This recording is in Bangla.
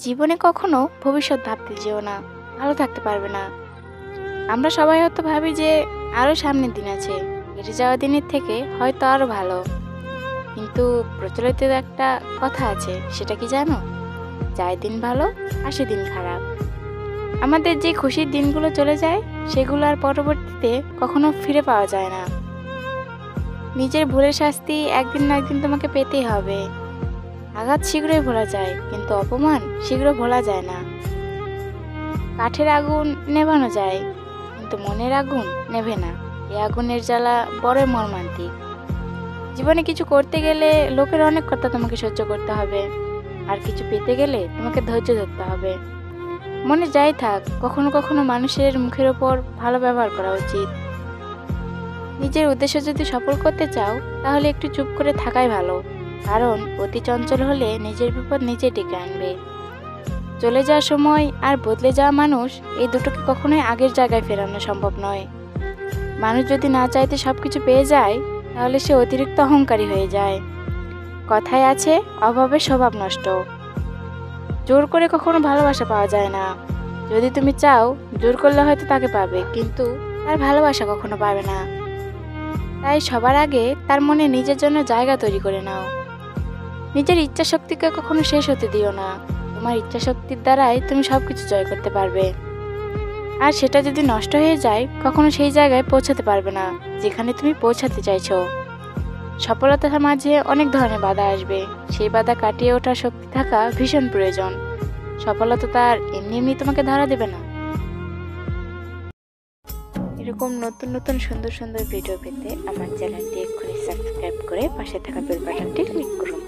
জীবনে কখনো ভবিষ্যৎ ভাবতে যেও না, ভালো থাকতে পারবে না। আমরা সবাই হয়তো ভাবি যে আরো সামনের দিন আছে, কেটে যাওয়া দিনের থেকে হয়তো আরো ভালো। কিন্তু প্রচলিত একটা কথা আছে, সেটা কি জানো? যায় দিন ভালো, আসে দিন খারাপ। আমাদের যে খুশির দিনগুলো চলে যায়, সেগুলো আর পরবর্তীতে কখনো ফিরে পাওয়া যায় না। নিজের ভুলের শাস্তি একদিন না একদিন তোমাকে পেতেই হবে। আঘাত শীঘ্রই ভোলা যায়, কিন্তু অপমান শীঘ্র ভোলা যায় না। কাঠের আগুন নেভানো যায়, কিন্তু মনের আগুন নেভে না। এই আগুনের জ্বালা বড় মর্মান্তিক। জীবনে কিছু করতে গেলে লোকের অনেক কথা তোমাকে সহ্য করতে হবে, আর কিছু পেতে গেলে তোমাকে ধৈর্য ধরতে হবে। মনে যাই থাক, কখনো কখনো মানুষের মুখের ওপর ভালো ব্যবহার করা উচিত। নিজের উদ্দেশ্য যদি সফল করতে চাও, তাহলে একটু চুপ করে থাকাই ভালো। কারণ অতি চঞ্চল হলে নিজের বিপদ নিজে ডেকে আনবে। চলে যাওয়ার সময় আর বদলে যাওয়া মানুষ, এই দুটোকে কখনোই আগের জায়গায় ফেরানো সম্ভব নয়। মানুষ যদি না চাইতে সবকিছু পেয়ে যায়, তাহলে সে অতিরিক্ত অহংকারী হয়ে যায়। কথায় আছে, অভাবে স্বভাব নষ্ট। জোর করে কখনো ভালোবাসা পাওয়া যায় না। যদি তুমি চাও, জোর করলে হয়তো তাকে পাবে, কিন্তু তার ভালোবাসা কখনো পাবে না। তাই সবার আগে তার মনে নিজের জন্য জায়গা তৈরি করে নাও। নিজের ইচ্ছা শক্তিকে কখনো শেষ হতে দিও না। তোমার ইচ্ছা শক্তির দ্বারাই তুমি সবকিছু জয় করতে পারবে। আর সেটা যদি নষ্ট হয়ে যায়, কখনো সেই জায়গায় পৌঁছাতে পারবে না যেখানে তুমি পৌঁছাতে চাইছো। সফলতার মাঝে অনেক ধরনের বাধা আসবে, সেই বাধা কাটিয়ে ওঠার শক্তি থাকা ভীষণ প্রয়োজন। সফলতা তার এমনি এমনি তোমাকে ধরা দেবে না। এরকম নতুন নতুন সুন্দর সুন্দর ভিডিও পেতে আমার চ্যানেলটি এক্ষুনি সাবস্ক্রাইব করে পাশে থাকা বেল বাটনটি ক্লিক করুন।